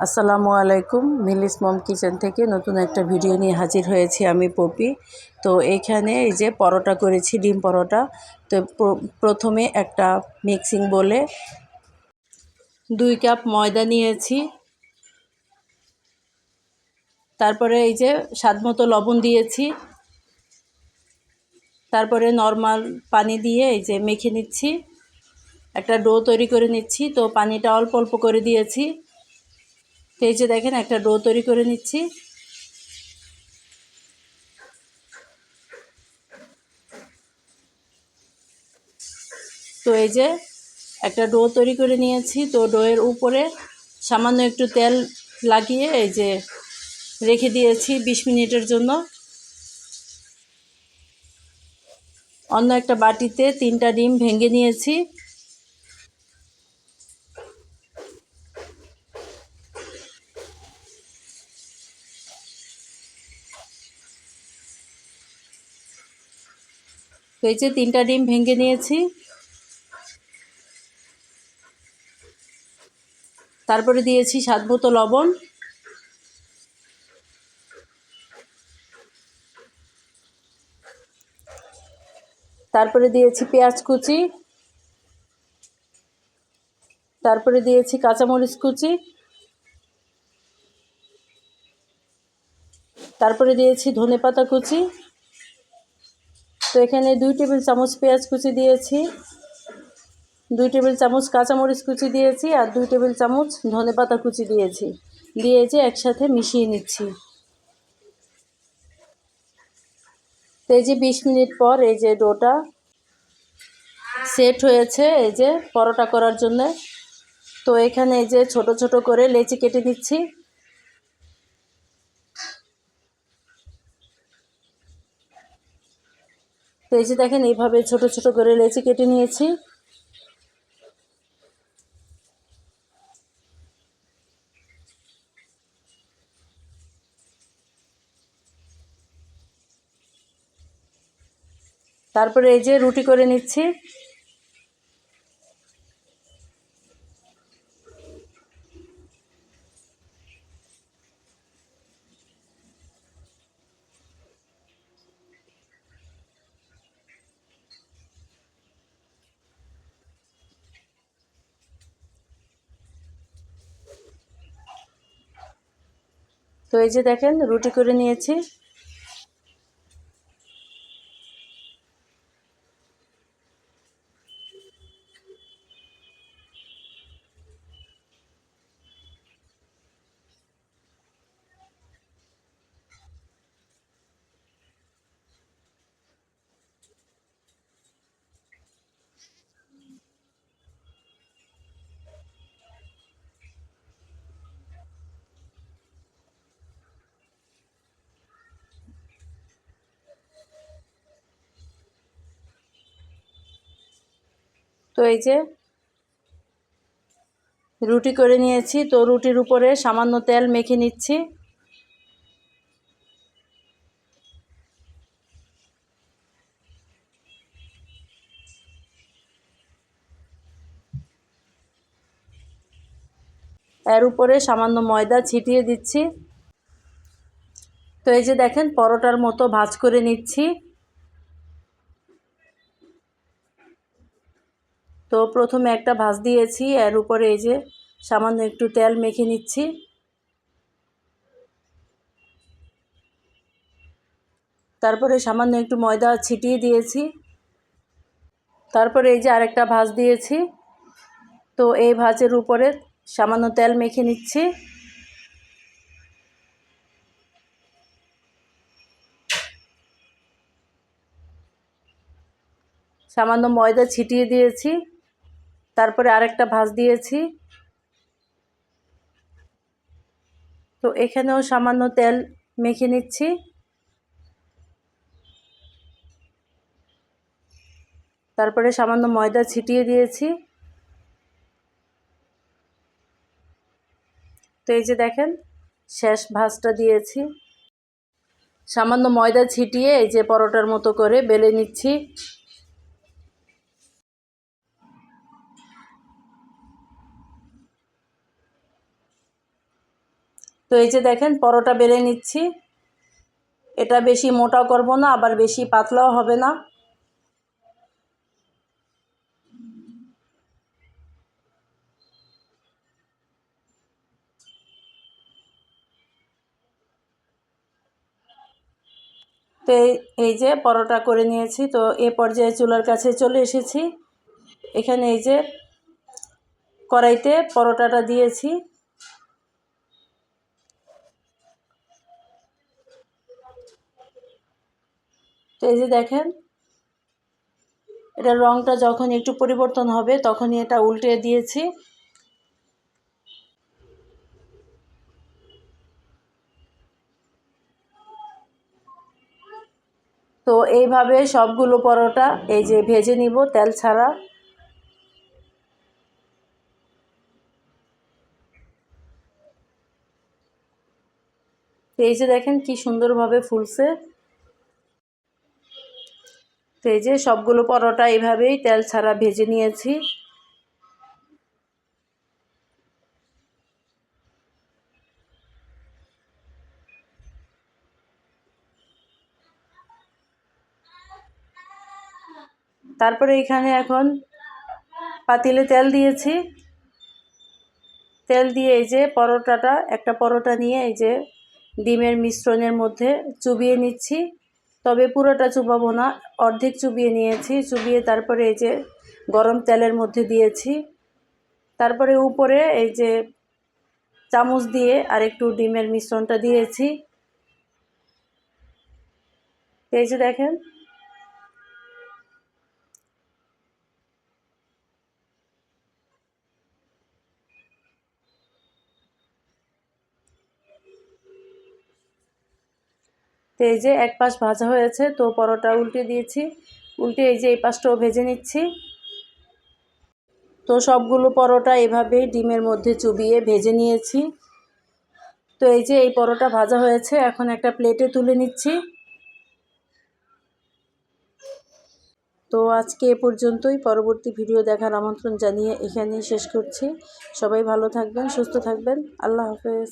আসসালামু আলাইকুম। মিলিস মম কিচেন থেকে নতুন একটা ভিডিও নিয়ে হাজির হয়েছি আমি পপি। তো এইখানে এই যে পরোটা করেছি, ডিম পরোটা। তো প্রথমে একটা মিক্সিং বলে 2 কাপ ময়দা নিয়েছি। তারপরে এই যে স্বাদমতো লবণ দিয়েছি। তারপরে নর্মাল পানি দিয়ে এই যে মেখে নিচ্ছি, একটা ডো তৈরি করে নিচ্ছি। তো পানিটা অল্প অল্প করে দিয়েছি। তো এই যে দেখেন একটা ডো তৈরি করে নিচ্ছি। তো এই যে একটা ডো তৈরি করে নিয়েছি। তো ডোয়ের উপরে সামান্য একটু তেল লাগিয়ে এই যে রেখে দিয়েছি 20 মিনিটের জন্য। অন্য একটা বাটিতে 3টা ডিম ভেঙে নিয়েছি। তো এই যে 3টা ডিম ভেঙে নিয়েছি। তারপরে দিয়েছি স্বাদমতো লবণ। তারপরে দিয়েছি পেঁয়াজ কুচি। তারপরে দিয়েছি কাঁচামরিচ কুচি। তারপরে দিয়েছি ধনেপাতা কুচি। তো এখানে 2 টেবিল চামচ পেঁয়াজ কুচি দিয়েছি, 2 টেবিল চামচ কাঁচামরিচ কুচি দিয়েছি, আর 2 টেবিল চামচ ধনেপাতা কুচি দিয়েছি। দিয়ে যে একসাথে মিশিয়ে নিচ্ছি। তো এই যে 20 মিনিট পর এই যে ডোটা সেট হয়েছে এই যে পরোটা করার জন্য। তো এখানে এই যে ছোট ছোট করে লেচি কেটে নিচ্ছি। তো এই যে দেখেন এইভাবে ছোট ছোট করে লেচি কেটে নিয়েছি। তারপরে এই যে রুটি করে নিচ্ছি। তো এই যে দেখেন রুটি করে নিয়েছি। তো এই যে রুটি করে নিয়েছি। তো রুটির উপরে সামান্য তেল মেখে নিচ্ছি। এর উপরে সামান্য ময়দা ছিটিয়ে দিচ্ছি। তো এই যে দেখেন পরোটার মতো ভাঁজ করে নিচ্ছি। তো প্রথমে একটা ভাঁজ দিয়েছি, এর উপরে এই যে সামান্য একটু তেল মেখে নিচ্ছি। তারপরে সামান্য একটু ময়দা ছিটিয়ে দিয়েছি। তারপরে এই যে আরেকটা ভাঁজ দিয়েছি। তো এই ভাঁজের উপরে সামান্য তেল মেখে নিচ্ছি। সামান্য ময়দা ছিটিয়ে দিয়েছি। তারপরে আরেকটা ভাঁজ দিয়েছি। তো এখানেও সামান্য তেল মেখে নিচ্ছি। তারপরে সামান্য ময়দা ছিটিয়ে দিয়েছি। তো এই যে দেখেন শেষ ভাঁজটা দিয়েছি। সামান্য ময়দা ছিটিয়ে এই যে পরোটার মতো করে বেলে নিচ্ছি। তো এই যে দেখেন পরোটা বেলে নিচ্ছি। এটা বেশি মোটাও করব না, আবার বেশি পাতলাও হবে না। তো এই যে পরোটা করে নিয়েছি। তো এ পর্যায়ে চুলার কাছে চলে এসেছি। এখানে এই যে কড়াইতে পরোটাটা দিয়েছি। তো এই যে দেখেন এটার রঙটা যখন একটু পরিবর্তন হবে তখনই এটা উল্টে দিয়েছি। তো এইভাবে সবগুলো পরোটা এই যে ভেজে নিব তেল ছাড়া। তো এই যে দেখেন কি সুন্দরভাবে ফুলছে। তো এই যে সবগুলো পরোটা এইভাবেই তেল ছাড়া ভেজে নিয়েছি। তারপরে এখানে এখন পাতিলে তেল দিয়েছি। তেল দিয়ে এই যে পরোটাটা একটা পরোটা নিয়ে এই যে ডিমের মিশ্রণের মধ্যে চুবিয়ে নিচ্ছি। তবে পুরোটা চুবাবো না, অর্ধেক চুবিয়ে নিয়েছি। চুবিয়ে তারপরে এই যে গরম তেলের মধ্যে দিয়েছি। তারপরে উপরে এই যে চামচ দিয়ে আরেকটু ডিমের মিশ্রণটা দিয়েছি। এই যে দেখেন তো এই যে এক পাশ ভাজা হয়েছে। তো পরোটা উল্টে দিয়েছি। উল্টে এই যে এই পাশটাও ভেজে নিচ্ছি। তো সবগুলো পরোটা এভাবেই ডিমের মধ্যে চুবিয়ে ভেজে নিয়েছি। তো এই যে এই পরোটা ভাজা হয়েছে, এখন একটা প্লেটে তুলে নিচ্ছি। তো আজকে এ পর্যন্তই। পরবর্তী ভিডিও দেখার আমন্ত্রণ জানিয়ে এখানেই শেষ করছি। সবাই ভালো থাকবেন, সুস্থ থাকবেন। আল্লাহ হাফেজ।